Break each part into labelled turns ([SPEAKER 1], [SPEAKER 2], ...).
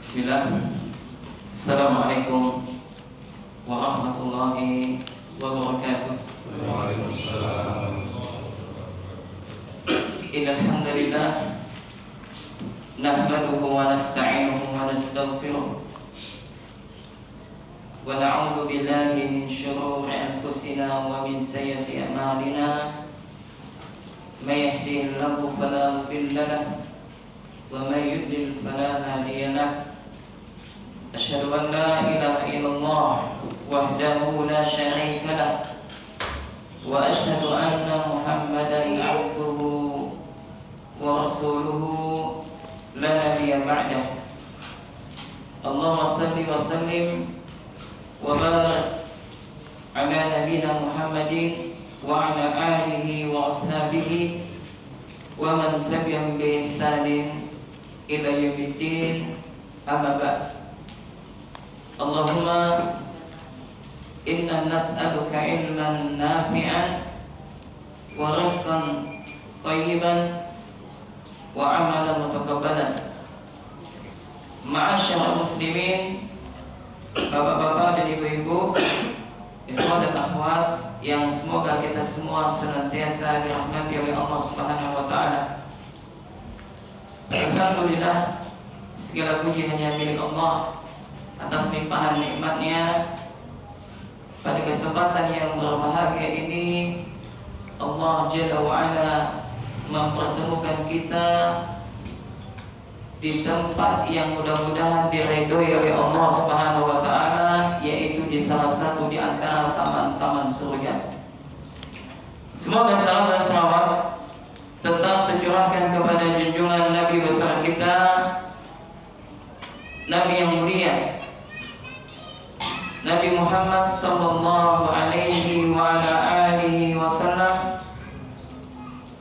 [SPEAKER 1] Bismillah. Assalamualaikum warahmatullahi wabarakatuh.
[SPEAKER 2] Waalaikumsalam.
[SPEAKER 1] Innal hamdalillah nahmaduhu wa nasta'inuhu wa nastaghfiruh wa na'udzu billahi min shururi anfusina wa min sayyiati a'malina. May yahdihillahu fala mudilla lahu wa may yudlil fala hadiya lahu. Asyhadu an la ilaha illallah wahdahu la syarika lahu wa asyhadu anna Muhammadan 'abduhu wa rasuluhu la nabiyya ba'dahu. Allahumma shalli wa sallim wa barik ala nabiyyina Muhammadin wa ala alihi wa ashabihi wa man tabi'ahum bi ihsanin ila yaumiddin. Amma ba'd. Allahumma inna nas'aluka ilman nafi'an wa rizqan thayyiban wa amalan mutakabbalan. Ma'asyiral muslimin, bapak-bapak dan ibu-ibu, ikhwan dan akhwat yang semoga kita semua senantiasa dirahmati oleh Allah Subhanahu wa taala. Alhamdulillah, segala puji hanya milik Allah atas limpahan nikmat-Nya. Pada kesempatan yang berbahagia ini, Allah Jalla wa'ala mempertemukan kita di tempat yang mudah-mudahan diridhoi oleh Allah Subhanahu wa taala, yaitu di salah satu di antara taman-taman surga. Semoga salam dan salawat tetap tercurahkan kepada junjungan Nabi besar kita, Nabi yang mulia, Nabi Muhammad sallallahu alaihi wa ala alihi wasallam,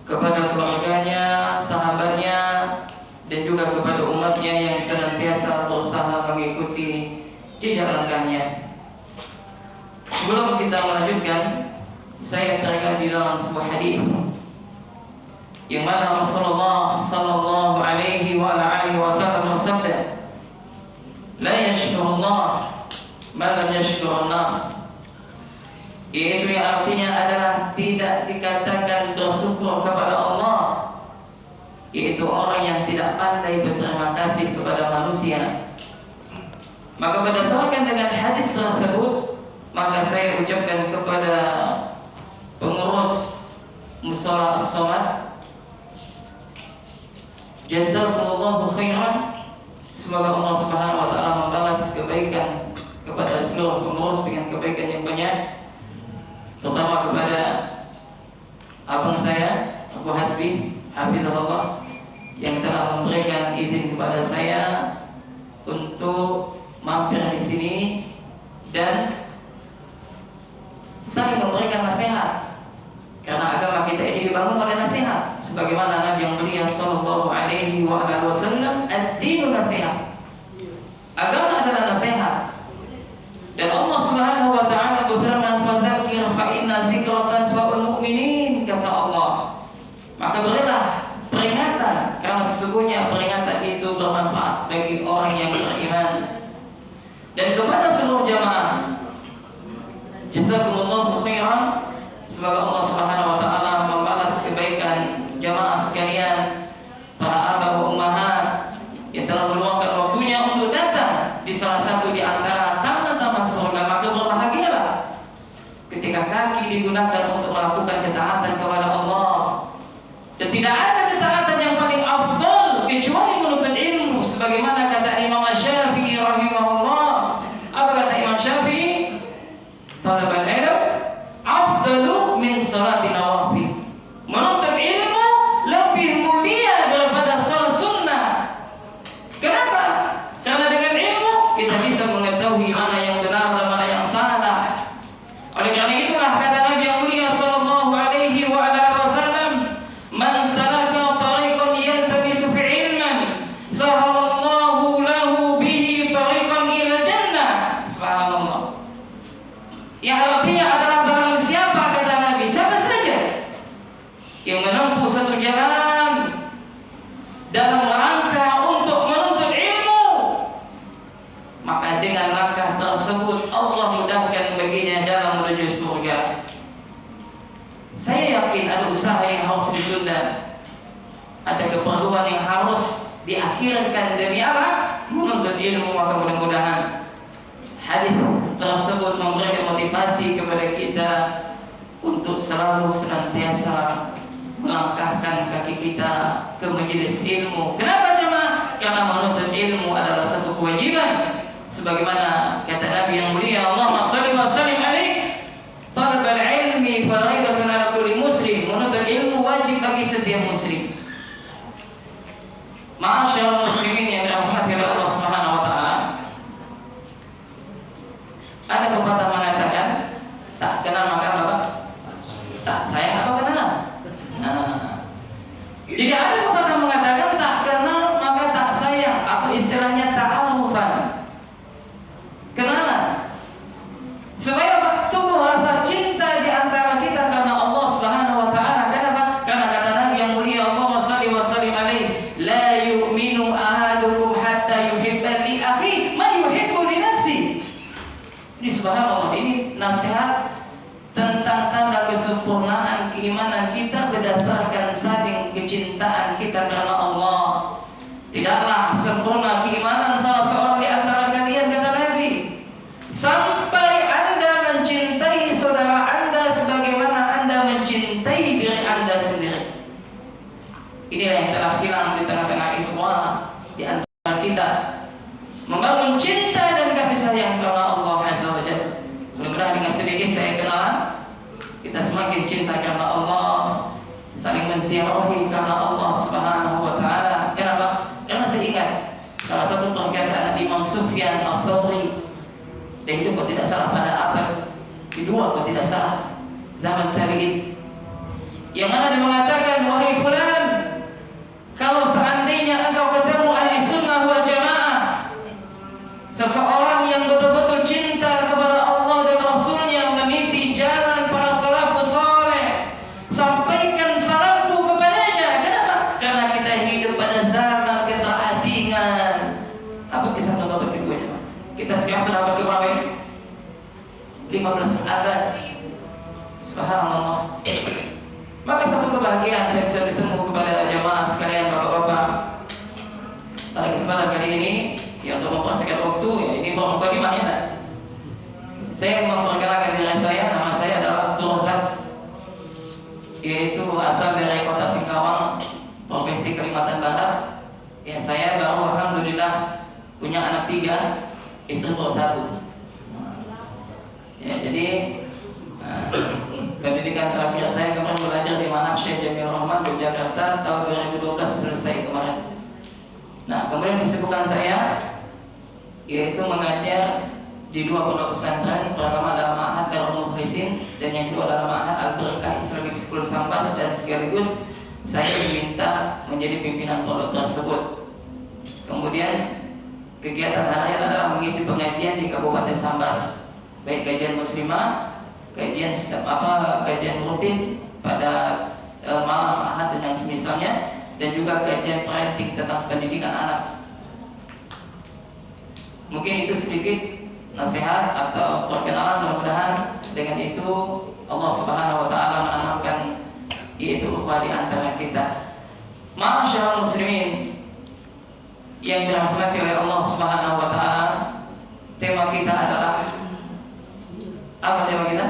[SPEAKER 1] kepada keluarganya, sahabatnya, dan juga kepada umatnya yang senantiasa berusaha mengikuti jejak langkahnya. Sebelum kita melanjutkan, saya teringat di dalam sebuah hadis yang mana Rasulullah sallallahu alaihi wa ala alihi wasallam bersabda, "La yashkurullah ma lam yashkurun nas." Yaitu yang artinya adalah tidak dikatakan bersyukur kepada Allah, yaitu orang yang tidak pandai berterima kasih kepada manusia. Maka berdasarkan dengan hadis tersebut, maka saya ucapkan kepada pengurus Mushola As-Somad, jazakumullahu khairan. Semoga Allah Subhanahu wa taala membalas kebaikan kepada seluruh pengurus dengan kebaikan yang banyak, terutama kepada abang saya, Abu Hasbi hafizahullah, yang telah memberikan izin kepada saya untuk mampir di sini dan saling memberikan nasihat, karena agama kita ini dibangun oleh nasihat, sebagaimana Nabi yang mulia sallallahu alaihi wa alihi wasallam, ad-dinu nasihat. Agama adalah nasihat. Dan Allah Subhanahu wa taala berfirman, "Fadzakir fa inna dzikra tanfa'ul mu'minin," kata Allah. Maka berilah peringatan, karena sesungguhnya peringatan itu bermanfaat bagi orang yang beriman. Dan kepada seluruh jamaah, jazakumullahu khairan. Semoga Allah Subhanahu wa taala membalas kebaikan jamaah sekalian, para abah wa ummahat yang telah meluangkan waktunya untuk datang di salah satu di antara taman-taman surga. Maka berbahagialah ketika kaki digunakan untuk melakukan ketaatan kepada Allah. Dan tidak ada ketaatan yang paling afdal kecuali menuntut ilmu, sebagaimana kata Imam Syafi'i rahimahullah. Apa kata Imam Syafi'i? Talabul ilm afdalu min salati nawafil. Menuntut ilmu lebih mulia daripada salat sunnah. Kenapa? Karena dengan ilmu kita bisa mengetahui mana yang benar dan mana yang salah. Oleh karena itulah kata Nabi yang mulia sallallahu alaihi wa ala wasallam, "Man salaka tariqan yaltamisu fi ilman, sahalallahu kehidupan yang harus diakhirkan demi apa? Menuntut ilmu. Maka mudah-mudahan hadis tersebut memberikan motivasi kepada kita untuk selalu senantiasa melangkahkan kaki kita ke majelis ilmu. Kenapa jemaah? Karena menuntut ilmu adalah satu kewajiban. Sebagaimana kata Nabi yang mulia, Allahumma shalli wa sallim alaihi, talabul ilmi fariidatun ala kulli muslim. Menuntut ilmu wajib bagi setiap muslim. Ma'asyiral muslimin yang dirahmati oleh Allah Subhanahu wa taala. Ada pepatah mengatakan, tak kenal maka apa? Tak sayang apa kenal? Jadi ada pepatah mengatakan tak kenal maka tak sayang, atau istilahnya ta'arufan. Kenalan. Supaya tumbuh rasa cinta di antara kita karena Allah Subhanahu wa taala. Kenapa? Karena kata Nabi yang mulia, Allahumma shalli wa sallim alaihi, la yu'minu ahadukum hatta yuhibba li akhi ma yuhibbu li nafsi. Ini subhanallah, ini nasihat tentang tanda kesempurnaan keimanan kita berdasarkan saling kecintaan kita karena Allah. Tidaklah sempurna keimanan salah seorang di antara kalian, kata Nabi, sampai Anda mencintai saudara Anda sebagaimana Anda mencintai diri Anda sendiri. Inilah yang telah hilang di tengah-tengah ikhwah di antara kita, membangun cinta dan kasih sayang karena Allah Azza wa Jalla. Mudah-mudahan dengan sedikit saya kenalan, kita semakin cinta karena Allah, saling menziarahi karena Allah Subhanahu wa taala. Kenapa? Karena saya ingat salah satu perkataan Imam Sufyan Ats-Tsauri, dan itu kok tidak salah pada abad kedua, kok tidak salah zaman tabi'in, yang mana dia mengatakan, wahai fulan, kalau seandainya engkau ketemu ahli sunnah wal jamaah, seseorang yang betul-betul cinta kepada Allah dan Rasulnya, meniti jalan para salafus saleh, sampaikan salamku kepadanya. Kenapa? Karena kita hidup pada zaman keterasingan. Apa kisah atau keduanya? Kita sekarang sudah abad berapa ini? 15 abad. Subhanallah. Maka satu kebahagiaan saya bisa bertemu kepada jamaah sekalian, bapak-bapak, pada kesempatan kali ini, ya, untuk mempersingkat waktu, ya, ini mukadimahnya. Saya memperkenalkan diri saya. Nama saya adalah Abdul Razak, yaitu asal dari kota Singkawang, Provinsi Kalimantan Barat. Ya, saya baru alhamdulillah punya anak 3, istri baru 1. Ya, jadi pendidikan terakhir saya kemarin belajar di Ma'had Syekh Jamil Rahman Yogyakarta tahun 2012 selesai kemarin. Nah, kemudian kesibukan saya yaitu mengajar di 2 pondok pesantren. Pertama adalah Ma'had Darul Mukhlisin, dan yang kedua adalah Ma'had Al-Barakah Islamic School Sambas, dan sekaligus saya diminta menjadi pimpinan pondok tersebut. Kemudian kegiatan harian adalah mengisi pengajian di Kabupaten Sambas, baik kajian muslimah, kajian rutin pada malam Ahad dan yang semisalnya, dan juga kajian parenting tentang pendidikan anak. Mungkin itu sedikit nasihat atau perkenalan. Mudah-mudahan dengan itu Allah Subhanahu wa taala menanamkan yaitu ukhuwah di antara kita. Ma'asyiral muslimin yang dirahmati oleh Allah Subhanahu wa taala, tema kita adalah apa tema kita?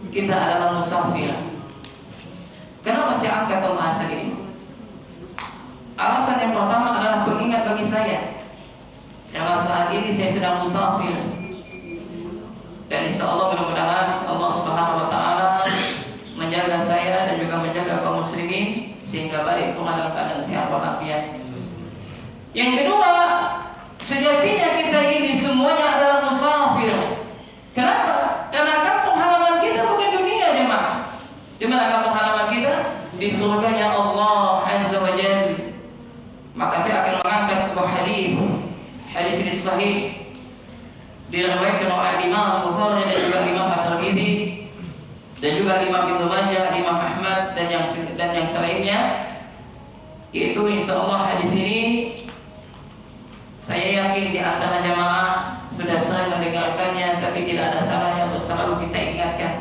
[SPEAKER 1] Kita adalah musafir. Kenapa saya angkat pembahasan ini? Alasan yang pertama adalah pengingat bagi saya, karena saat ini saya sedang musafir, dan insya Allah mudah-mudahan Allah Subhanahu wa taala menjaga saya dan juga menjaga kaum muslimin sehingga balik ke dalam keadaan sehat walafiat. Yang kedua, sejatinya kita ini semuanya adalah musafir. Kenapa? Karena kampung halaman kita bukan dunia, jemaah. Di mana kampung halaman kita? Di surganya Allah Azza wa Jalla. Maka saya akan mengangkat sebuah hadis. Hadis ini sahih, diriwayatkan oleh Imam Bukhari dan juga Imam At-Tirmidzi dan juga Imam Ibnu Majah, Imam Ahmad dan yang selainnya. Yaitu insyaallah hadis ini saya yakin di antara jamaah sudah sering mendengarkannya, tapi tidak ada salahnya untuk selalu kita ingatkan.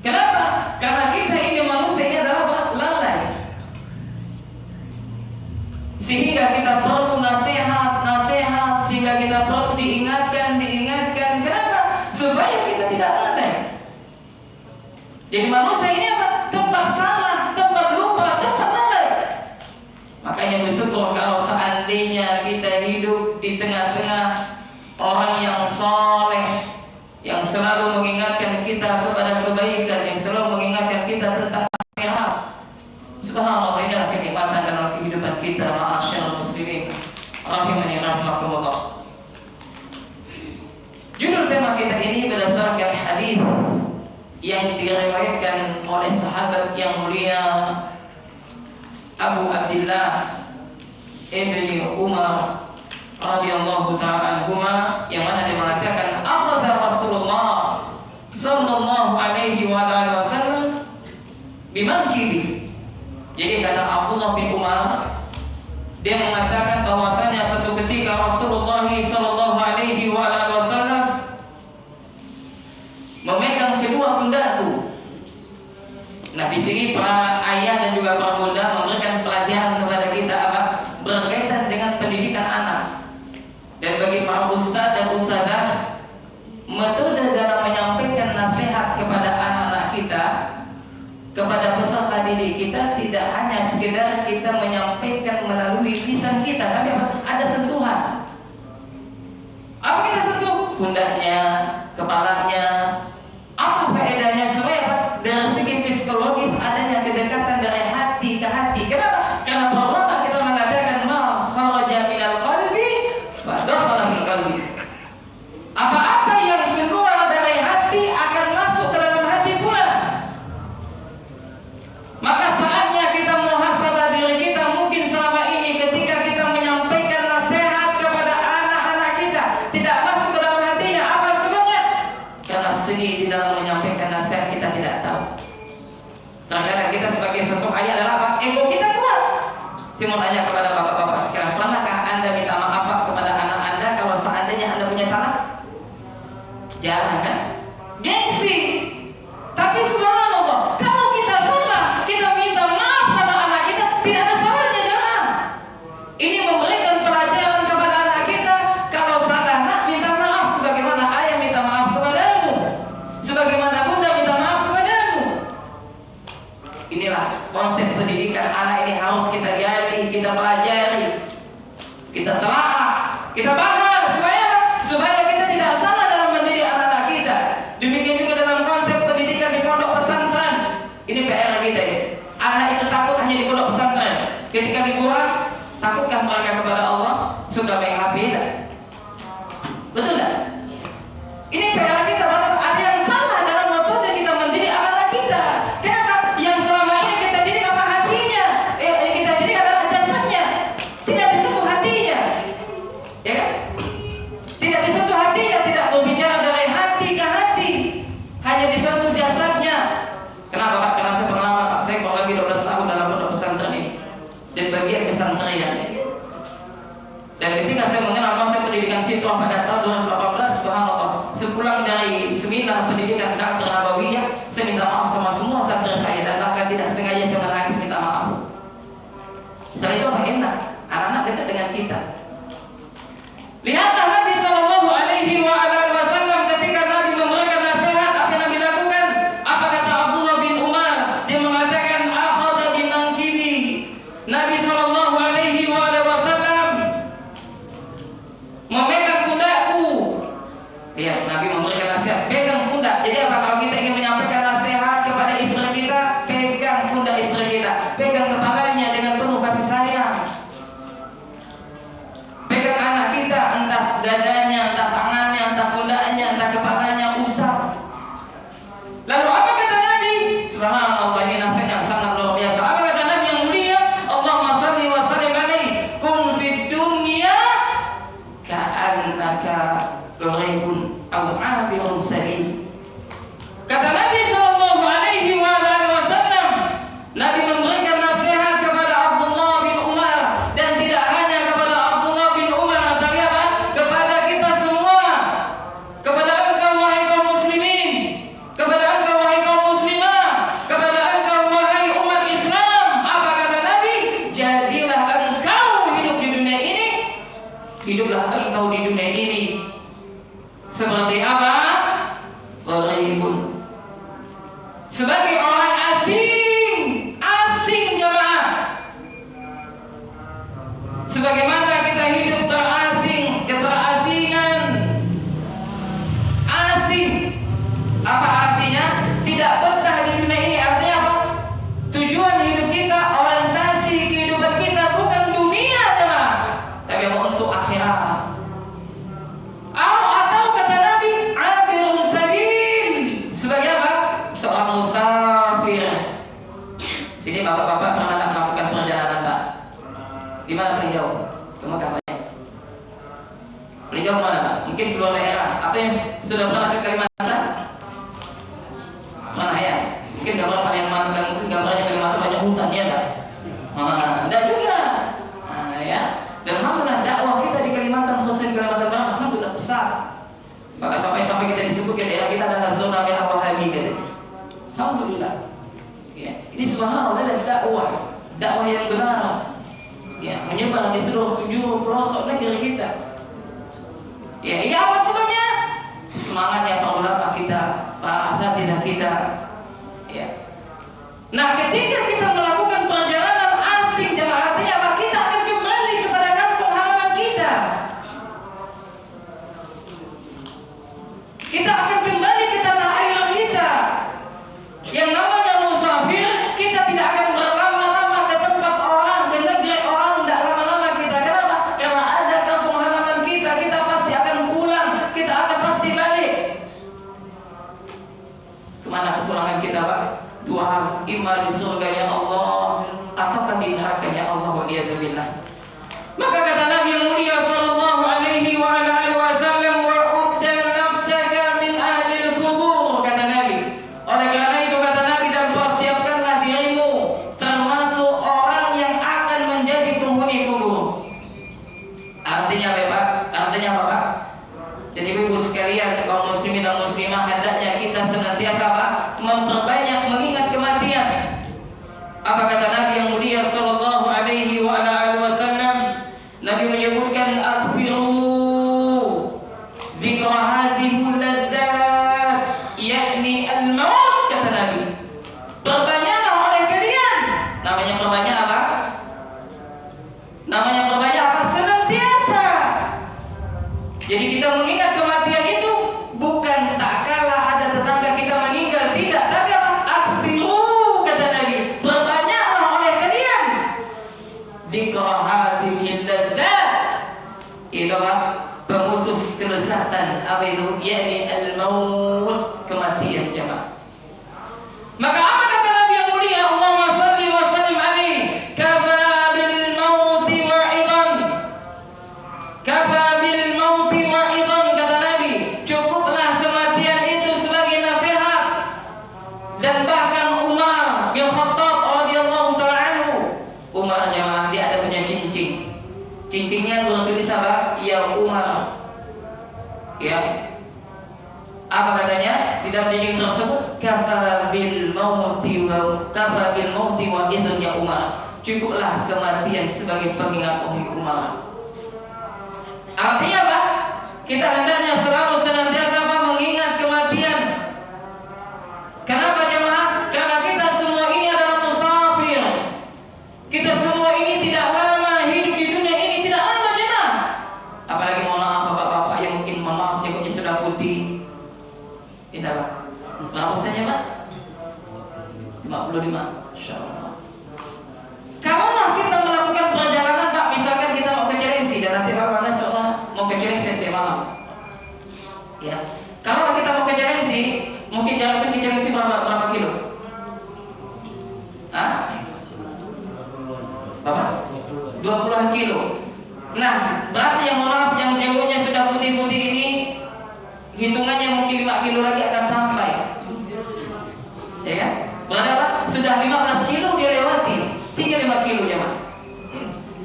[SPEAKER 1] Kenapa? Karena kita ini manusia ini adalah lalai. Jadi manusia ini apa? Tempat salah, tempat lupa, tempat lalai. Makanya bersyukur kalau seandainya kita hidup di tengah-tengah orang yang soleh, yang selalu mengingatkan kita kepada kebaikan, yang selalu mengingatkan kita tentang akhirat. Subhanallah, inilah kenikmatan dalam kehidupan kita, ma'asyarul muslimin rahimani rahimakumullah. Judul tema kita ini berdasarkan hadis yang diriwayatkan oleh sahabat yang mulia Abu Abdullah Ibni Umar radhiyallahu ta'ala anhuma, yang mana dia mengatakan akhadha Rasulullah sallallahu alaihi wa alihi wasallam bimankibi. Jadi kata Abdullah bin Umar, dia mengatakan bahwasanya satu ketika Rasulullah sallallahu alaihi wa alihi wasallam memegang kedua pundakku. Nah, di sini para ayah dan juga para bunda memberikan pelajaran kepada kita apa? Berkaitan dengan pendidikan anak. Dan bagi para ustaz dan ustazah, metode dalam menyampaikan nasihat kepada anak-anak kita, kepada peserta didik kita, tidak hanya sekedar kita menyampaikan melalui lisan kita, tapi ada sentuhan. Apa kita sentuh? Pundaknya, kepalanya. Apa faedahnya? Supaya apa? Dari segi psikologis adanya kedekatan dari hati ke hati. Kenapa? Karena bahwa kita mengatakan ma kharaja minal qalbi wa dakhala fil qalbi. Apa-apa yang keluar dari hati akan masuk ke dalam hati pula. Maka saatnya kita muhasabah diri kita, mungkin selama ini ketika kita menyampaikan nasihat kepada anak-anak kita tidak masuk ke dalam hatinya. Apa sebabnya? Karena seni di dalam menyampaikan nasihat kita tidak tahu. Terkadang kita sebagai sosok ayah adalah apa? Ego kita kuat. Saya mau tanya kepada bapak-bapak sekalian, pernahkah Anda minta maaf kepada anak Anda kalau seandainya Anda punya salah? Jarang kan? Gengsi. Tapi subhanallah, kalau kita salah, kita minta maaf sama anak kita, tidak ada salahnya jangan. Ini memberikan pelajaran kepada anak kita. Kalau salah nak minta maaf, sebagaimana ayah minta maaf kepadamu, sebagaimana bunda minta maaf kepadamu. Inilah konsep pendidikan anak ini harus kita gali, kita pelajari, kita telaah, kita bahas supaya kita tidak salah dalam mendidik anak-anak kita. Demikian juga dalam konsep pendidikan di pondok pesantren. Ini PR kita ya. Anak itu takut hanya di pondok pesantren. Ketika liburan, takutkah mereka kepada Allah? Suka main HP tidak? Betul tidak? Ini PR kita. Ada yang salah dalam metode kita mendidik anak-anak kita. Kenapa? Yang selama ini kita didik apa hatinya? Kita didik adalah jasadnya. Tidak disentuh hatinya. Ya kan? Tidak disentuh hatinya, tidak berbicara dari hati ke hati. Hanya disentuh jasadnya. Kenapa Pak? Karena saya pengalaman Pak. Saya kurang lebih 12 tahun dalam pondok pesantren ini. Dan bagian pesantren. Dan ketika saya mengenal konsep pendidikan fitrah pada tahun 2018, subhanallah, sepulang dari seminar pendidikan karakter nabawiyah, saya minta maaf sama semua santri saya, dan bahkan tidak sengaja saya menangis minta maaf. Setelah itu apa? Enak, anak-anak dekat dengan kita. Lihatlah Nabi Sallallahu Alaihi Wasallam ketika Nabi memberikan nasihat, apa yang Nabi lakukan? Apa kata Abdullah bin Umar? Dia mengatakan akhadha bimankibi. Nabi Sallallahu Alaihi Wasallam memegang pundakku. Lihat, Nabi memberikan nasihat, pegang pundak. Jadi apa? Kalau kita ingin menyampaikan nasihat kepada istri kita, pegang pundak istri kita, pegang kepalanya dengan penuh kasih sayang. Pegang anak kita, entah dadanya, entah tangannya, entah pundaknya, entah kepalanya, usap. Lalu apa kata Nabi? Subhanallah, ini nasihat yang sangat luar biasa. Apa kata Nabi yang mulia? Allahumma salli wa sallim alaihi kun fid dunya ka'annaka gharibun aw 'abirun sabil. Kata Nabi Sallallahu Alaihi Wasallam, Nabi memberikan nasihat kepada Abdullah bin Umar, dan tidak hanya kepada Abdullah bin Umar, tapi apa? Kepada kita semua, kepada engkau wahai kaum muslimin, kepada engkau wahai kaum muslimah, kepada engkau wahai umat Islam. Apa kata Nabi? Jadilah engkau hidup di dunia ini, hiduplah engkau di dunia ini seperti apa? Gharibun, sebagai Sini bapak-bapak pernah tak melakukan perjalanan Pak? Di mana paling jauh? Cuma kabarnya. Paling jauh kemana Pak? Mungkin keluar daerah. Apa yang sudah pernah ke Kalimantan? Pernah ya? Mungkin gambar Kalimantan, mungkin gambarnya Kalimantan banyak hutan ya Pak? Enggak juga. Ya. Dan alhamdulillah dakwah kita di Kalimantan, khususnya di Kalimantan Barat, alhamdulillah besar. Maka sampai-sampai kita disebut daerah kita adalah zona merah Wahabi katanya. Alhamdulillah. Ya, ini subhanallah adalah dakwah yang benar. Ya, menyebar di seluruh penjuru pelosok negeri kita. Ya, ini apa sebabnya? Semangatnya para ulama kita, para asatidzah kita. Ya. Nah, ketika kita melakukan perjalanan asing, jemaah, artinya apa? Kita akan kembali kepada kampung halaman kita. Kita akan kembali ke tanah air kita. Yang namanya musafir, kita tidak akan berlama-lama ke tempat orang, ke negeri orang, tidak lama-lama kita. Kenapa? Karena ada kampung halaman kita, kita pasti akan pulang, kita akan pasti balik. Kemana kepulangan kita Pak? Dua hal, imma di surganya Allah ataukah di nerakanya Allah, waliyadzubillah. Maka kata Nabi yang mulia sallallahu alaihi wa alihi wasallam, wa'udda nafsaka min ahli al-qubur, kata Nabi. Oleh karena itu kata Nabi, dan persiapkanlah dirimu termasuk orang yang akan menjadi penghuni kubur. Artinya apa Pak? Artinya apa Pak? Jadi ibu sekalian, kaum muslimin dan muslimah, hendaknya kita senantiasa apa? Memperbanyak mengingat kematian. Apa kata Nabi yang mulia sallallahu alaihi wa alihi wasallam? Nabi menyebutkan akhfiru dzikra hadhil ladzat, yakni al-maut, kata Nabi. Perbanyaklah oleh kalian. Namanya perbanyak apa? Namanya perbanyak apa? Senantiasa. Jadi kita mengingat kematian itu bukan tak kalah ada tetangga kita meninggal, tidak, tapi apa? Akhfiru, kata Nabi, perbanyaklah oleh kalian dzikra hadhil ladzat. Itu apa? Pemutus kelezatan. Apa itu? Yakni al-maut, kematian jemaah. Maka apa kata Nabi yang mulia? Allahumma salli wa sallim alaihi. Kafa bil mauti wa'idan. Kafa bil mauti wa'idan, kata Nabi. Cukuplah kematian itu sebagai nasihat. Dan bahkan Umar bin Khattab radhiyallahu ta'ala anhu, Umar jemaah, dia ada punya cincin. Cincinnya bertulis apa? Ya Umar. Ya. Apa katanya? Di dalam cincin tersebut, kafa bil mauti wa idzan ya Umar. Cukuplah kematian sebagai pengingat wahai Umar. Artinya apa? Kita hendaknya selalu senantiasa apa? Mengingat kematian. Kenapa jemaah? Karena kita semua ini adalah musafir. Kita semua ini tidak lama hidup di dunia ini, tidak lama jemaah. Apalagi mohon maaf bapak-bapak yang mungkin mohon maaf nyebutnya sudah putih. Ini apa? Berapa saja Pak? 55. Insyaallah. Kalaulah kita melakukan perjalanan Pak, misalkan kita mau ke Cilengsi dan nanti Bapak insyaallah mau ke Cilengsi nanti malam. Ya. Kalau kita mau ke Cilengsi, mungkin jarak ke Cilengsi berapa kilo? Hah? Berapa? 20-an kilo. Nah, berarti yang maaf yang jenggotnya sudah putih-putih ini, hitungannya mungkin 5 kilo lagi akan sampai. Ya kan? Berarti apa? Sudah 15 kilo dia lewati, tinggal 5 kilo jemaah.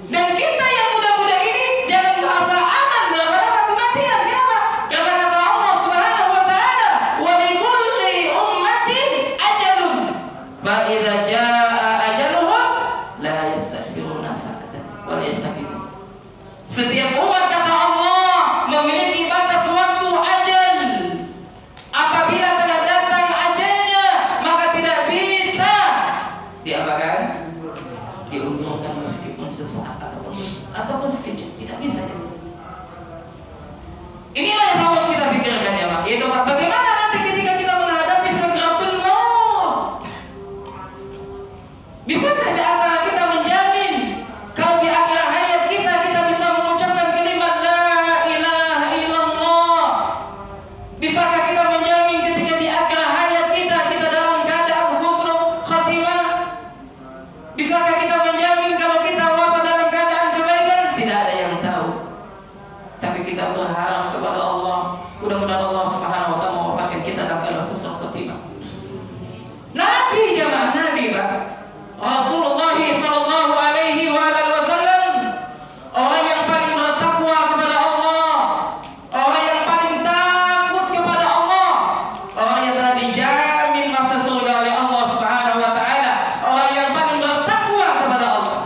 [SPEAKER 1] Dan kita yang muda-muda ini jangan merasa aman dalam apa kematian. Kenapa? Karena kata Allah Subhanahu wa taala, "Wa likulli ummatin ajalun, fa idza jaa ajaluhum la yastakhiruna sa'atan wa la yastaqdimun." Setiap umat kata Allah memiliki batas waktu ajal. Apabila telah datang ajalnya, maka tidak bisa diapakan? Diunturkan meskipun sesaat ataupun sekejap, tidak bisa. Inilah yang harus kita pikirkan ya Mas. Yaitu bagaimana nanti ketika kita menghadapi sakratul maut. Bisakah di antara kita menjamin kalau di akhir hayat kita bisa mengucapkan kalimat la ilaha illallah? Bisakah kita menjamin ketika di akhir hayat kita dalam keadaan husnul khatimah? Bisakah kita menjamin kalau kita wafat dalam keadaan kebaikan? Tidak ada yang tahu. Tapi kita berharap kepada Allah, mudah-mudahan Allah Subhanahu wa taala mewafatkan kita dalam keadaan husnul khotimah. Nabi jamaah Nabi, Pak. Rasulullah sallallahu alaihi wasallam, orang yang paling bertakwa kepada Allah, orang yang paling takut kepada Allah, orang yang telah dijamin masuk surga oleh Allah Subhanahu wa taala, orang yang paling bertakwa kepada Allah.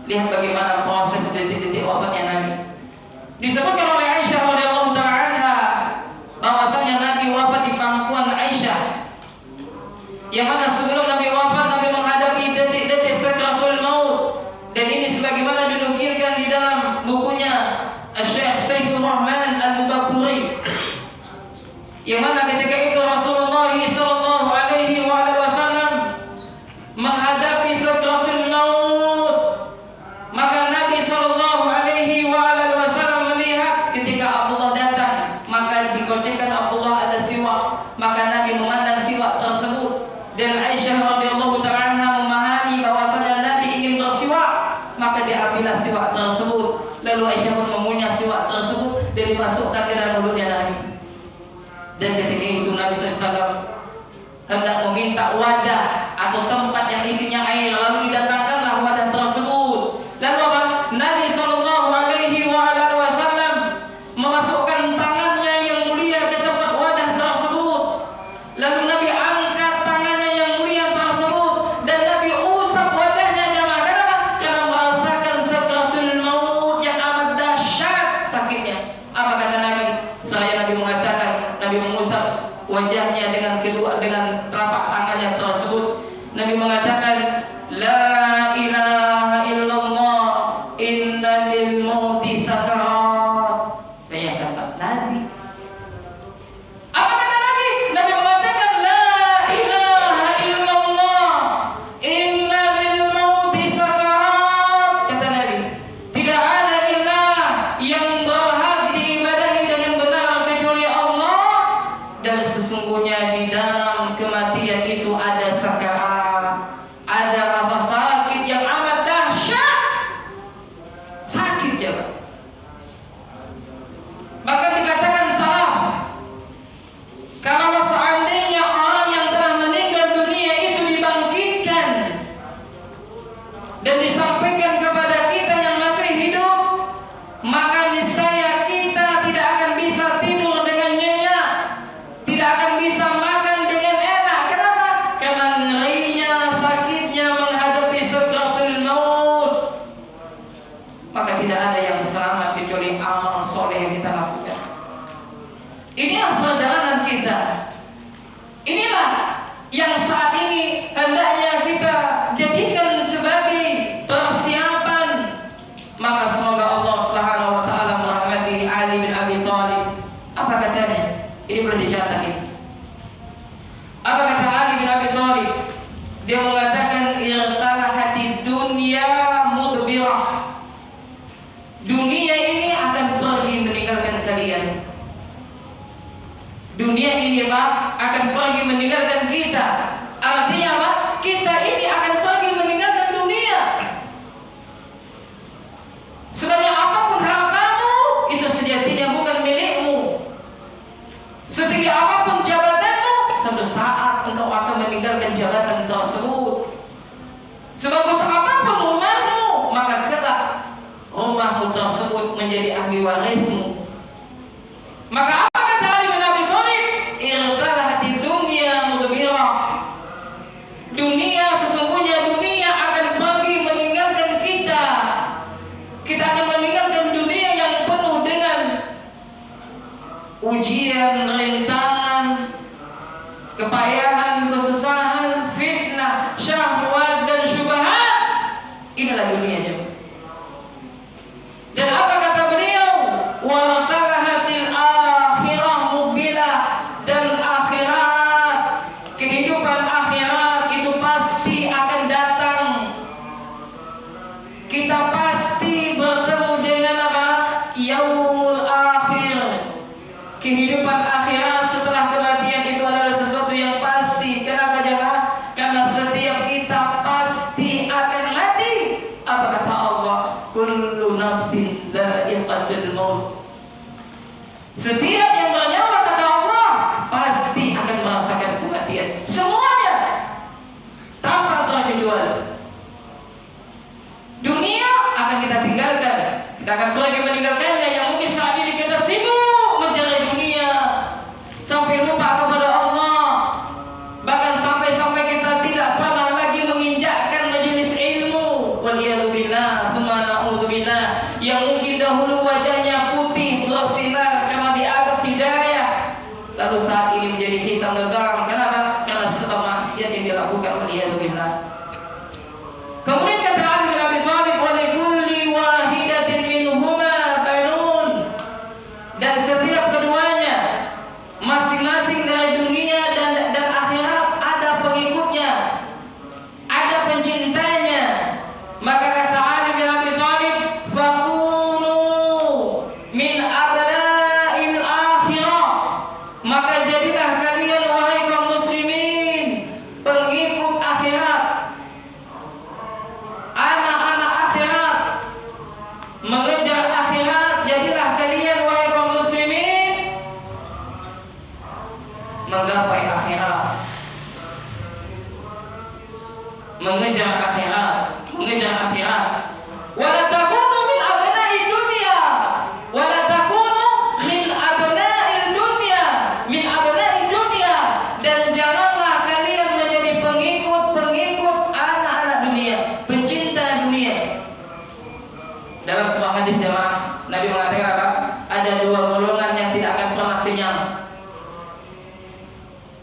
[SPEAKER 1] Lihat bagaimana proses detik-detik wafatnya Nabi. Disebutkan oleh Aisyah radhiyallahu taala anha bahwasanya Nabi wafat di pangkuan Aisyah. Yang mana sebelum Nabi wafat, Nabi menghadapi detik-detik sakratul maut. Dan ini sebagaimana dinukilkan di dalam bukunya Syekh Saifur Rahman Al-Mubakfuri. Yang mana ketika itu Rasulullah sallallahu alaihi wasallam menghadapi sakratul maut, maka Nabi sallallahu alaihi wasallam melihat ketika Abdullah datang, maka digocekkan Abdullah ada siwak, maka Nabi memandang siwak tersebut. Dan Aisyah radhiyallahu ta'ala anha memahami bahwasanya Nabi ingin bersiwak, maka diambillah siwak tersebut. Lalu Aisyah pun memunyah siwak tersebut dan dimasukkan ke dalam mulutnya Nabi. Dan ketika itu Nabi SAW hendak meminta wadah atau tempat yang isinya air, lalu didatangkanlah wadah tersebut. Lalu apa? Nabi sallallahu alaihi wasallam memasukkan tangannya yang mulia ke tempat wadah tersebut. Lalu Nabi angkat tangannya yang mulia tersebut dan Nabi usap wajahnya jamaah. Kenapa? Karena merasakan sakratul maut yang amat dahsyat sakitnya. Apa kata Nabi? Seraya Nabi mengatakan, Nabi mengusap wajahnya dengan telapak tangannya tersebut. Nabi mengatakan, La ilaha illallah, inna lil mauti sakarat. Bayangkan Pak, Nabi. Apa kata Nabi? Nabi mengatakan, La ilaha illallah, inna lil mauti sakarat. Kata Nabi, tidak ada ilah yang berhak diibadahi dengan benar kecuali Allah, dan sesungguhnya di dalam kematian itu ada sakarat, ada rasa sakit yang amat dahsyat. Sakit jemaah. Bahkan dikatakan salaf, kalau seandainya orang yang telah meninggal dunia itu dibangkitkan dan disampaikan kepada kita yang masih hidup, maka niscaya kita tidak akan bisa tidur dengan nyenyak, tidak akan bisa makan dengan enak. Kenapa? Karena ngerinya, sakitnya menghadapi sakratul maut. Maka tidak ada yang selamat kecuali amal soleh yang kita lakukan. Inilah perjalanan kita. Inilah yang saat ini hendaknya kita jadikan sebagai persiapan. Maka semoga Allah Subhanahu wa taala merahmati Ali bin Abi Thalib. Apa katanya? Ini perlu dicatat ini. Apa kata Ali bin Abi Thalib? Dia mengatakan, irtalahati dunya mudbirah. Dunia ini akan pergi meninggalkan kalian. Dunia ini Pak akan pergi meninggalkan kita. Artinya apa? Kita ini akan pergi meninggalkan dunia. Sebanyak apapun hartamu, itu sejatinya bukan milikmu. Setinggi apapun jabatanmu, satu saat engkau akan meninggalkan jabatan tersebut. Sebagus apapun rumahmu, maka kelak rumahmu tersebut menjadi ahli warismu. Maka apa kata Ali bin Abi Thalib? Irtalahati dunya mudbirah. Dunia, sesungguhnya dunia akan pergi meninggalkan kita. Kita akan meninggalkan dunia yang penuh dengan ujian, rintangan, kepayahan, kesusahan, fitnah, syahwat dan syubhat. Inilah dunianya. Dan apa kata beliau? Wartalahatil akhirah mubilah. Dan akhirat, kehidupan akhirat itu pasti akan datang. Kita pasti bertemu dengan apa? Yaumul akhir. Kehidupan akhirat setelah kematian itu adalah sesuatu yang pasti. Kenapa jemaah? Karena setiap kita pasti akan Setiap yang bernyawa kata Allah pasti akan merasakan kematian. Semuanya tanpa terkecuali. Dunia akan kita tinggalkan. Kita akan pergi meninggalkannya. Yang mungkin saat ini kita sibuk mencari dunia sampai lupa kepada Allah. Bahkan sampai-sampai kita tidak pernah lagi menginjakkan majelis ilmu. Waliyadzubillah, tsumma na'udzubillah. Yang mungkin dahulu wajahnya putih bersinar karena di atas hidayah, lalu saat ini menjadi hitam legam. Kenapa? Karena sebab maksiat yang dilakukan. Waliyadzubillah. Kemudian kata Ali bin Abi Thalib, wa likulli wahidatin minhuma banun. Dan setiap keduanya, masing-masing dari dunia dan akhirat ada pengikutnya, ada pencintanya. Maka kata Ali bin Abi Thalib, fakunu min abna'il akhirah. Maka jadilah kalian wahai kaum muslimin pengikut akhirat, anak-anak akhirat, mengejar akhirat. Jadilah kalian wahai kaum muslimin menggapai akhirat, mengejar akhirat, mengejar akhirat. Wala takunu min abna'id dunya, wala takunu min abna'id dunya, min abna'id dunya. Dan janganlah kalian menjadi pengikut anak-anak dunia, pencinta dunia. Dalam sebuah hadis jemaah, Nabi mengatakan apa? Ada dua golongan yang tidak akan pernah kenyang.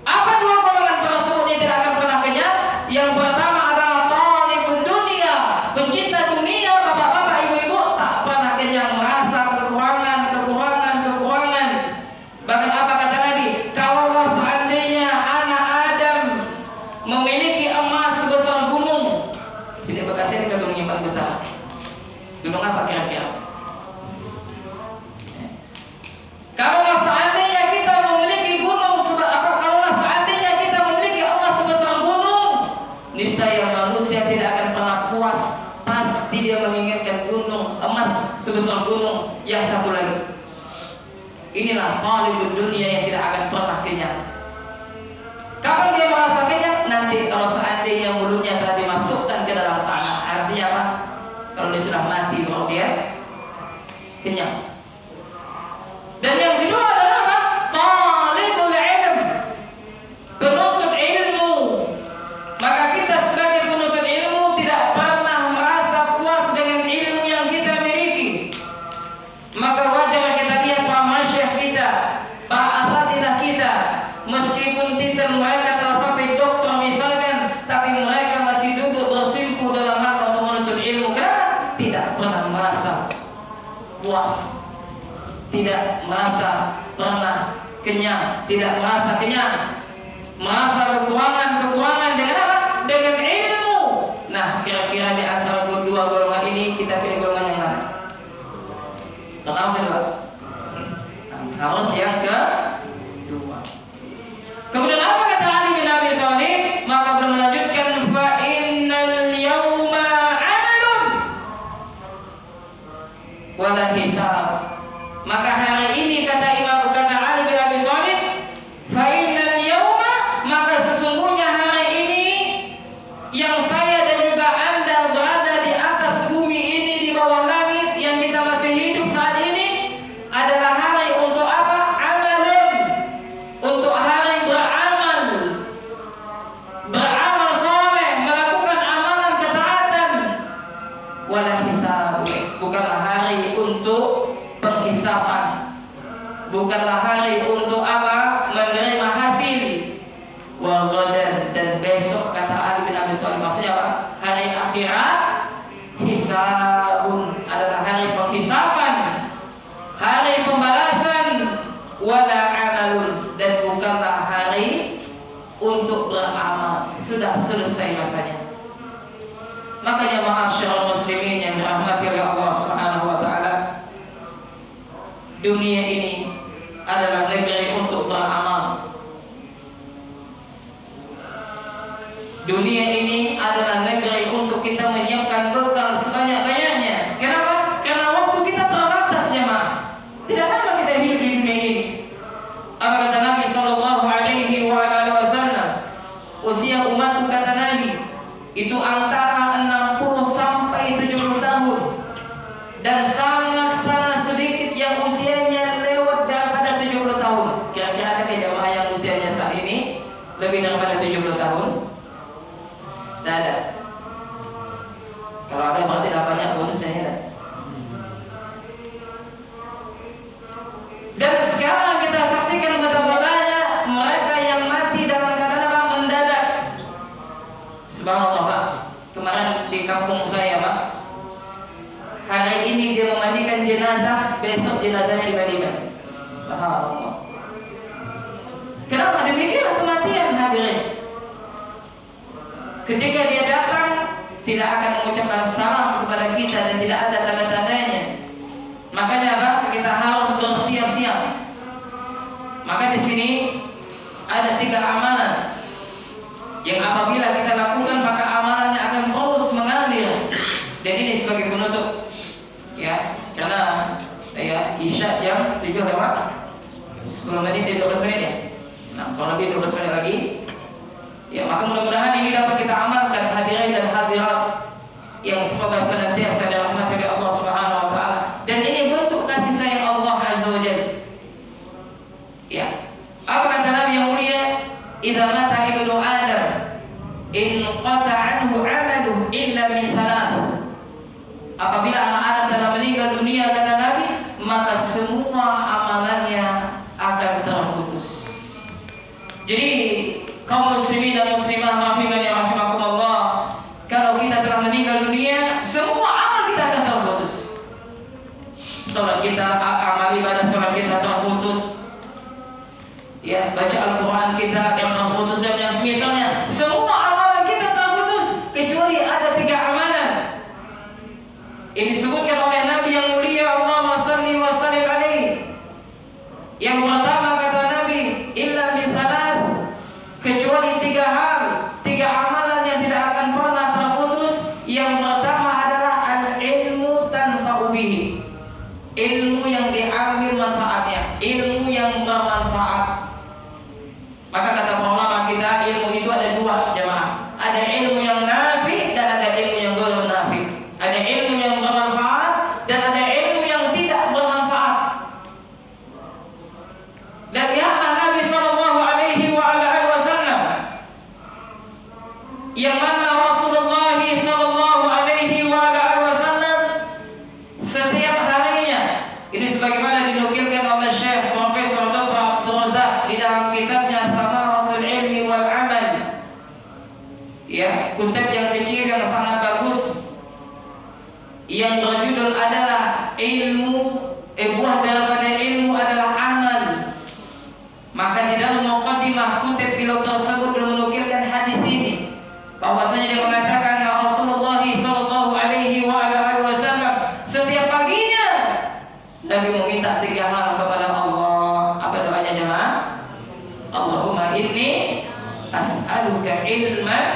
[SPEAKER 1] Apa dua golongan tersebut yang tidak akan pernah kenyang? Yang pertama adalah talibud dunia, pencinta dunia. Bapak-bapak, ibu-ibu tak pernah kenyang, merasa kekurangan. Bahkan apa kata Nabi? Kalau seandainya anak Adam memiliki emas sebesar gunung, sini Bekasi ini gunung yang paling besar. Gunung apa kira-kira? Kalau seandainya kita memiliki gunung kalau seandainya kita memiliki emas sebesar gunung, niscaya manusia tidak akan pernah puas. Pasti dia menginginkan gunung emas sebesar gunung yang satu lagi. Inilah talibud dunia yang tidak akan pernah kenyang. Kapan dia merasa kenyang? Nanti kalau seandainya mulutnya telah dimasukkan ke dalam tanah. Artinya apa? Kalau dia sudah mati baru dia kenyang. Dan yang kedua adalah apa? Talibul ilm, penuntut ilmu. Maka kita sebagai penuntut ilmu tidak pernah merasa puas dengan ilmu yang kita miliki. Maka wajar kita lihat para masyayikh kita, para asatidzah kita, meskipun titel mereka telah sampai doktor misalkan, tapi mereka masih duduk bersimpuh dalam rangka untuk menuntut ilmu. Kenapa? Tidak pernah merasa puas, tidak merasa pernah kenyang, tidak merasa kenyang, merasa kekurangan dengan apa? Dengan ilmu. Nah, kira-kira di antara kedua golongan ini kita pilih golongan yang mana? Pertama, kedua? Harus yang kedua. Kemudian apa kata Ali bin Abi Thalib? Maka belum melanjutkan, fa innal yawma 'amalun wala hisab. Maka hari ini kata Ali bin Abi Thalib, fa innal yawma, maka sesungguhnya hari ini yang saya dan juga Anda berada di atas bumi ini, di bawah langit yang kita masih hidup saat ini, adalah hari untuk apa? Amalun, untuk hari beramal soleh, melakukan amalan ketaatan. Wala hisab, bukanlah hari untuk penghisapan, bukanlah hari untuk apa? Menerima hasil. Wa ghadan, dan besok kata Ali bin Abi Thalib, maksudnya apa? Hari akhirat, hisabun, adalah hari penghisapan, hari pembalasan. Wala amalun, dan bukanlah hari untuk beramal. Sudah selesai masanya. Makanya ma'asyiral muslimin yang dirahmati oleh Allah Subhanahu wa taala, dunia ini adalah negeri untuk beramal. Dunia ini adalah negeri untuk kita menyiapkan bekal sebanyak-banyaknya. Kenapa? Karena waktu kita terbatas, jemaah. Tidak lama kita hidup di dunia ini. Kalau ada berarti dah banyak bonusnya ya. Dan sekarang kita saksikan betapa banyak mereka yang mati dalam keadaan mendadak. Subhanallah Pak, kemarin di kampung saya Pak, hari ini dia memandikan jenazah, besok jenazahnya dimandikan. Subhanallah. Kenapa demikianlah kematian hadirin? Ketika dia datang, tidak akan mengucapkan salam kepada kita dan tidak ada tanda-tandanya. Makanya apa? Kita harus bersiap-siap. Maka di sini ada 3 amalan yang apabila kita lakukan maka amalannya akan terus mengalir. Dan ini sebagai penutup, ya, karena ya Isya jam 7 lewat 10 menit 12 menit ya. Nah, kalau lebih 12 menit lagi, ya maka mudah-mudahan ini dapat kita amalkan hadirin dan hadirat yang semoga senantiasa dirahmati oleh Allah Subhanahu wa taala. Dan ini bentuk kasih sayang Allah Azza wa Jalla. Ya. Apa kata Nabi yang mulia? Idza mata ibnu Adam in qata'a anhu 'amaluhu illa min thalath. Apabila anak Adam telah meninggal dunia kata Nabi, maka semua amalannya akan terputus. Jadi kaum muslimin dan muslimah rahimani rahimakumullah, kalau kita telah meninggal dunia, semua amal kita akan terputus. Salat kita, amal ibadah salat kita terputus. Ya, baca Al-Quran kita akan terputus dan yang semisalnya. Semua amalan kita terputus kecuali ada 3 amalan. Ini disebutkan oleh Nabi yang mulia, Allahumma salli wa sallim alaihi. Yang pertama kata Nabi, illa min thalath, kecuali 3 hal, 3 amalan yang tidak akan pernah terputus. Yang pertama adalah al-ilmu tanfa'u bihi, ilmu yang diambil manfaatnya, ilmu yang bermanfaat. Maka kata para ulama kita, ilmu itu ada 2 jemaah. Ada ilmu yang nafi dan ada ilmu yang belum nafi. Ada ilmu yang bermanfaat dan ada ilmu yang tidak bermanfaat. Dan lihatlah Nabi sallallahu alaihi wasallam yang mana Rasulullah sallallahu alaihi wasallam setiap harinya, ini sebagaimana dinukilkan oleh Syekh Profesor Dr. Abdul Razak di dalam kitabnya Thamaratul Ilmi wal Amal, ya, kitab yang kecil yang sangat bagus yang berjudul adalah buah daripada ilmu adalah amal. Maka di dalam muqaddimah kitab beliau tersebut menukilkan hadis ini, bahwasanya dia mengatakan Rasulullah sallallahu alaihi wasallam setiap paginya Nabi meminta 3 hal kepada Allah. Apa doanya jemaah? Allahumma inni as'aluka ilman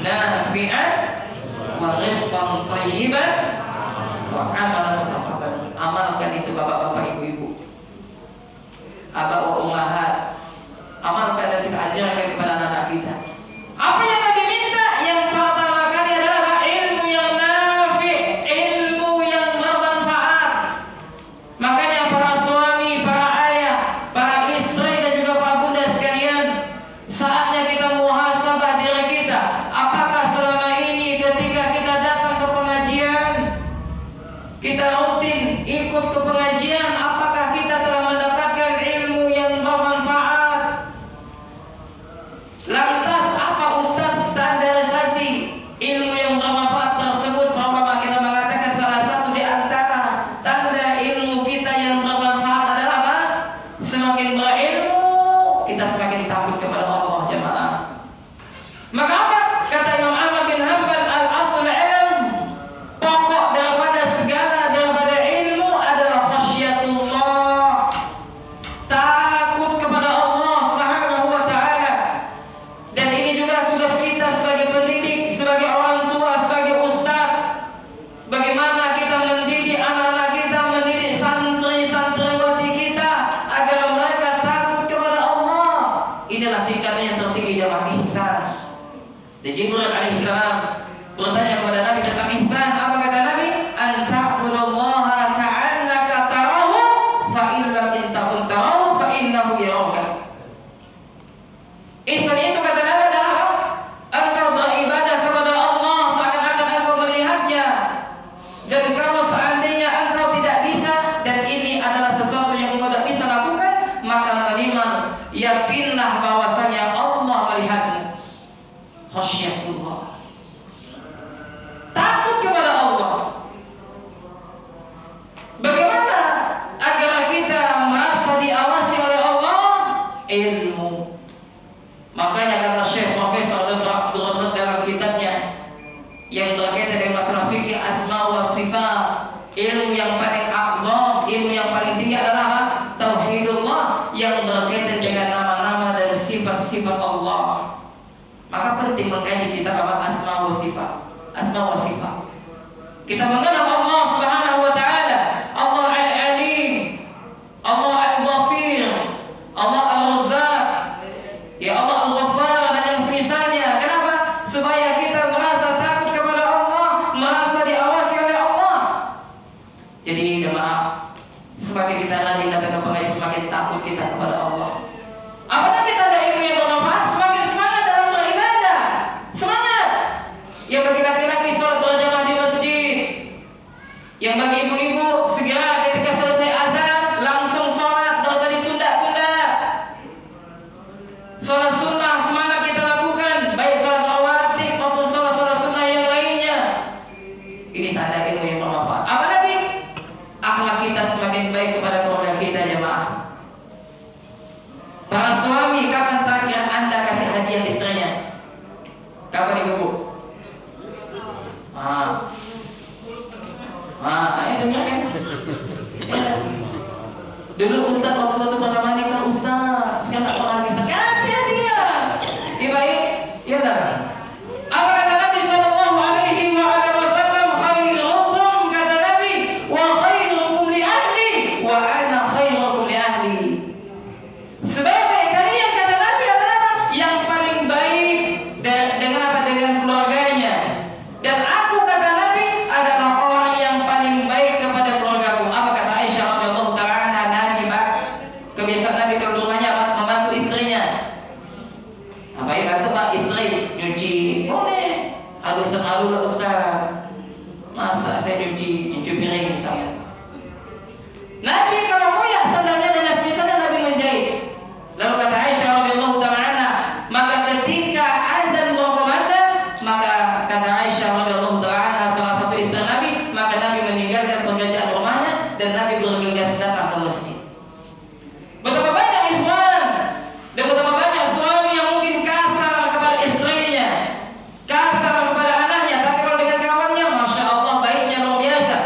[SPEAKER 1] nafi'an wa rizqan thayyiban wa amalan mutaqabbalan. Amalkan itu bapak-bapak, ibu-ibu, aba wa ummahat. Amalkan dan kita ajarkan kepada anak-anak kita. Apa yang Nabi minta? Yang pertama kali adalah ilmu yang nafi', ilmu yang bermanfaat. Makanya para suami, para ayah, para istri dan juga para bunda sekalian, saatnya kita muhasabah diri kita. Apakah selama ini ketika kita datang ke pengajian, kita rutin ikut ke pengajian, apakah kita telah mendapatkan ilmu yang bermanfaat? Lantas apa Ustaz standarisasi ilmu yang bermanfaat tersebut? Bahwa kita mengatakan salah satu di antara tanda ilmu kita yang bermanfaat adalah apa? Semakin berilmu, kita semakin takut kepada Allah jemaah. Maka apa? Kata Imam Ahmad bin Hanbal, al-asl ilm, pokok daripada segala daripada ilmu adalah fikih asma wa sifat. Ilmu yang paling a'zam, ilmu yang paling tinggi adalah apa? Tauhidullah yang berkaitan dengan nama-nama dan sifat-sifat Allah. Maka penting mengkaji kita apa? Asma wa sifat. Asma wa sifat. Kita mengenal Allah Subhanahu wa taala, Allah Al-Alim, Allah Al-Basir, Allah Al-Razzaq, ya Allah Al-Ghaffar dan yang semisalnya. Kenapa? Supaya kita merasa takut kepada Allah, merasa diawasi oleh Allah. Jadi jemaah, semakin kita rajin datang ke pengajian, semakin takut kita kepada Allah. Apalagi kita ada ilmu yang bermanfaat, semakin semangat dalam beribadah. Semangat. Yang bagi laki-laki sholat berjamaah di masjid. Yang bagi ibu-ibu segera ketika selesai azan langsung sholat, dosa ditunda-tunda. Sholat sunnah semangat kita lakukan, baik sholat rawatib maupun sholat-sholat sunnah yang lainnya. Ini tanda ilmu yang bermanfaat. Apalagi akhlak kita semakin baik kepada keluarga kita, jemaah. Para suami, kapan terakhir Anda kasih hadiah istrinya? Kapan ibu? Ayo dengar kan? Ya. Dulu Ustaz waktu pertama nikah Ustaz, sekarang tak pernah bisa kasih hadiah. Ini baik? Ya dah. Apa kata Nabi sallallahu alaihi wasallam? Khairukum, kata Nabi, wa khairukum li ahli, wa ana khairukum li ahli. Sebagai kalian, kata Nabi, adalah yang paling baik dengan apa? Dengan keluarganya. Dan aku, kata Nabi, adalah orang yang paling baik kepada keluargaku. Apa kata Aisyah radhiyallahu taala anha? Nabi, Pak, kebiasaan Nabi kalau di rumahnya apa? Membantu istrinya. Apa ya bantu Pak? Istri nyuci, boleh. Halusan halu lah Ustaz. Masa saya nyuci piring misalnya. Nabi kalau koyak sandalnya dengan misalnya Nabi menjahit. Lalu kata Aisyah radhiyallahu taala anha, maka ketika adzan berkumandang, maka kata Aisyah radhiyallahu taala anha, salah satu istri Nabi, maka Nabi meninggalkan pekerjaan rumahnya dan Nabi bergegas datang ke masjid. Betapa banyak ikhwan dan betapa banyak suami yang mungkin kasar kepada istrinya, kasar kepada anaknya, tapi kalau dengan kawannya, masya Allah baiknya luar biasa.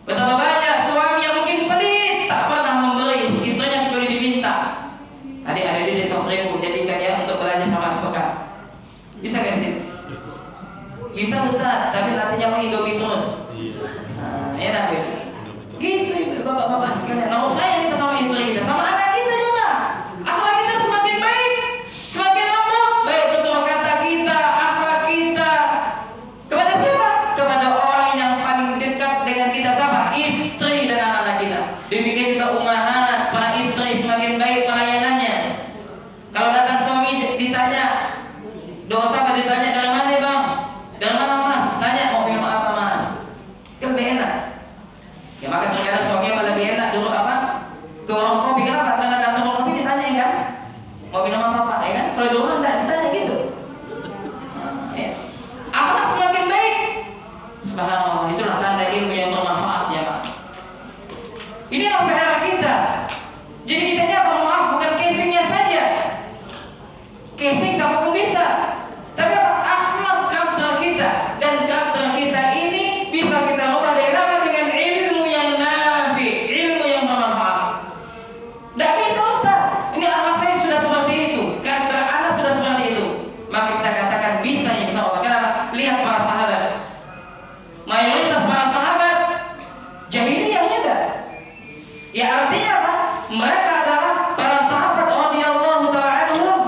[SPEAKER 1] Betapa banyak suami yang mungkin pelit, tak pernah memberi istrinya kecuali diminta. Adik ada di desa 1.000, jadikan ya untuk belanja sama sepekan. Bisa kan sih? Bisa Ustaz, tapi nantinya mau Indomie terus. Enak ya. Gitu ibu, bapak-bapak sekalian. Nah, saya kita sama istri kita, sama anak kita juga. Akhlak kita semakin baik, semakin lembut, baik tutur kata kita, akhlak kita. Kepada siapa? Kepada orang yang paling dekat dengan kita, siapa? Istri dan anak-anak kita. Demikian juga ummahat, para istri semakin baik pelayanannya. Kalau datang suami ditanya, dosa apa ditanya dari mana bang? Dari mana mas? Tanya mau minum apa mas? Kan lebih enak. Ya maka terkadang suami yang lebih enak dulu apa? Ke warung kopi, kenapa? Karena datang warung kopi ditanya ya kan? Mau minum apa pak? Ya kan? Kalau di rumah enggak ditanya gitu. Ya. Akhlak semakin baik. Subhanallah, itulah tanda ilmu yang bermanfaat ya pak. Ini adalah PR kita. Jadi kita ini apa? Maaf, bukan casingnya saja. Casing siapa pun bisa. Tapi apa? Akhlak karakter kita. Dan karakter kita ini bisa kita ubah dari apa? Dengan ilmu yang nafi, ilmu yang bermanfaat. Tidak bisa Ustaz, ini akhlak saya sudah seperti itu, karakter anak sudah seperti itu. Maka kita katakan bisa insya Allah. Kenapa? Lihat para sahabat. Mayoritas para sahabat jahiliyahnya dah. Ya artinya apa? Mereka adalah para sahabat radhiyallahu ta'ala anhum.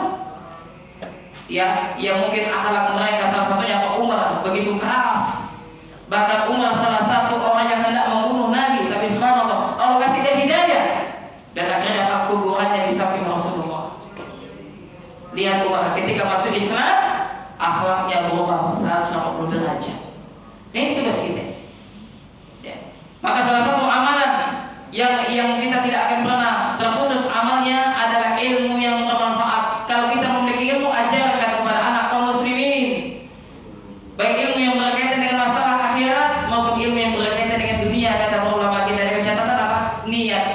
[SPEAKER 1] Ya, yang mungkin akhlak mereka salah satunya Pak Umar begitu keras. Bahkan Umar salah satu orang yang hendak membunuh Nabi, tapi subhanallah Allah kasih dia hidayah dan akhirnya dapat kuburannya di samping Rasulullah. Lihat Umar ketika masuk Islam, akhlaknya berubah 180 derajat. Ini tugas kita. Ya. Maka salah satu amalan yang kita tidak akan pernah terputus amalnya adalah ilmu yang bermanfaat. Kalau kita memiliki ilmu, ajarkan kepada anak kaum muslimin. Baik ilmu yang berkaitan dengan masalah akhirat maupun ilmu yang berkaitan dengan dunia. Kata para ulama kita dengan catatan apa? Niat.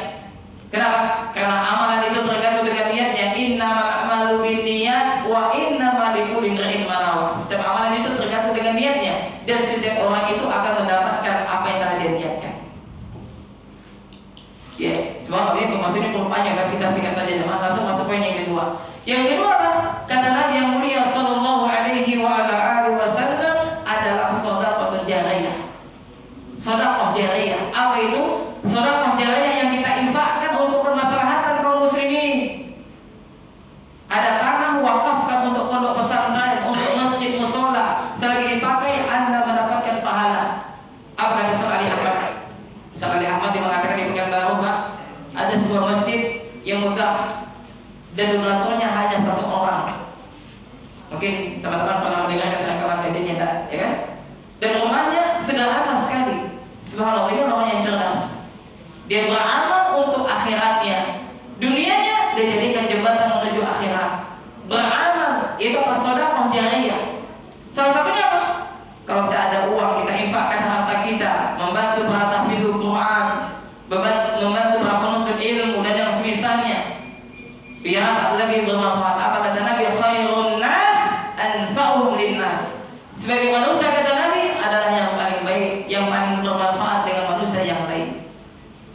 [SPEAKER 1] Kenapa? Karena amalan itu tergantung dengan niatnya. Innamal a'malu binniyat wa innamal likulli imrin ma nawa. Setiap amalan itu tergantung dengan niatnya dan setiap orang itu akan mendapatkan apa yang telah dia niatkan. Ya, sebab ini pembahasan ini panjang, kan kita singkat saja jemaah. Langsung masuk poin yang kedua. Yang kedua apa? Kata Nabi yang mulia sallallahu alaihi wasallam adalah shadaqah jariyah. Shadaqah jariyah. Apa itu? Shadaqah jariyah yang kita infakkan untuk kemaslahatan kaum muslimin. Ada tanah wakafkan untuk pondok pesantren, untuk masjid mushola, selagi dipakai Anda mendapatkan pahala. Apa kata Sayyid Ali Ahmad? Sayyid Ali Ahmad dia mengatakan di Pekanbaru, Pak, ada sebuah masjid yang megah dan donaturnya hanya satu orang. Mungkin teman-teman pernah mendengar rekaman kajiannya, ya kan? Dan rumahnya sederhana sekali. Subhanallah, ini orang yang cerdas. Dia beramal untuk akhiratnya. Dunianya dia jadikan jembatan menuju akhirat. Beramal itu apa? Shadaqah jariyah. Salah satunya apa? Kalau tidak ada uang, kita infakkan harta kita, membantu para tahfidul Quran, membantu para penuntut ilmu dan yang semisalnya, biar lebih bermanfaat. Apa kata Nabi? Khairun nas anfa'uhum linnas. Sebagai manusia, kata Nabi, adalah yang paling baik, yang paling bermanfaat dengan manusia yang lain.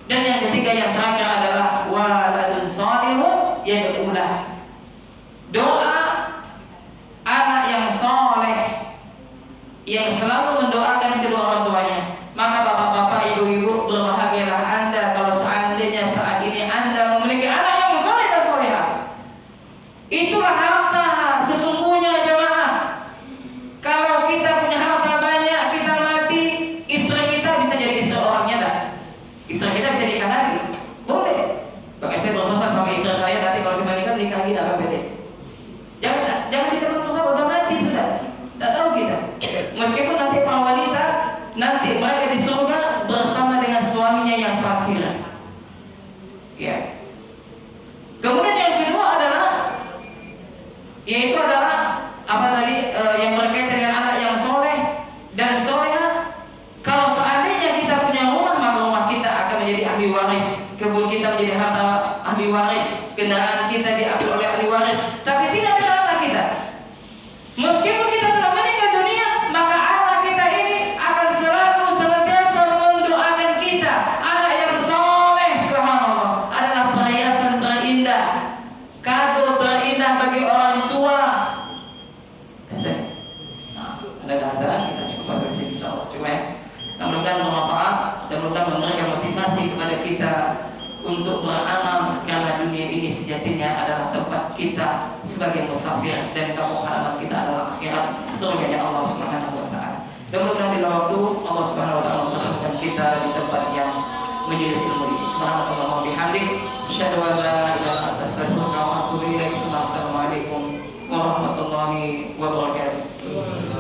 [SPEAKER 1] Dan yang ketiga, yang terakhir adalah waladun salihun yad'ulah. Doa anak yang soleh yang selalu mendoakan kedua orang tuanya. Maka bapak-bapak, ibu-ibu, berbahagialah Anda kalau seandainya saat ini Anda memiliki anak yang soleh dan solehah. Itulah harta sesungguhnya jemaah. Kalau kita punya harta banyak, kita mati, istri kita bisa jadi istri orangnya dah. Istri kita bisa nikah lagi, boleh. Bahkan saya berpesan sama istri saya, nanti kalau saya menikah nikahin apa beda. Jangan kita berpesan udah mati sudah. Tak tahu kita. Meskipun nanti para wanita nanti mereka di surga bersama dengan suaminya yang fakir. Ya. Kemudian yang kedua adalah, yaitu adalah apa tadi yang berkaitan dengan anak yang soleh dan solehah. Kalau seandainya kita punya rumah, maka rumah kita akan menjadi ahli waris, kebun kita menjadi harta ahli waris, kendaraan kita diambil oleh ahli waris. Tapi tidak dengan anak kita. Meskipun kita telah meninggal dunia, maka anak kita ini akan selalu senantiasa mendoakan kita. Anak yang soleh, subhanallah, adalah perhiasan terindah, kado terindah bagi orang tua. Ada keadaan kita cukup sampai di sini, insyaallah. Cukup ya. Mudah-mudahan bermanfaat dan mudah-mudahan memberikan motivasi kepada kita untuk beramal, karena dunia ini sejatinya adalah tempat kita sebagai musafir dan kampung halaman kita adalah akhirat, surganya Allah Subhanahu wa taala. Dan mudah-mudahan bila waktu Allah Subhanahu wa taala mempertemukan kita di tempat yang majelis ilmu ini. Subhanallah wa bihamdik, asyhadu an la ilaha illa anta astaghfiruka wa atubu ilaik. Assalamualaikum warahmatullahi wabarakatuh.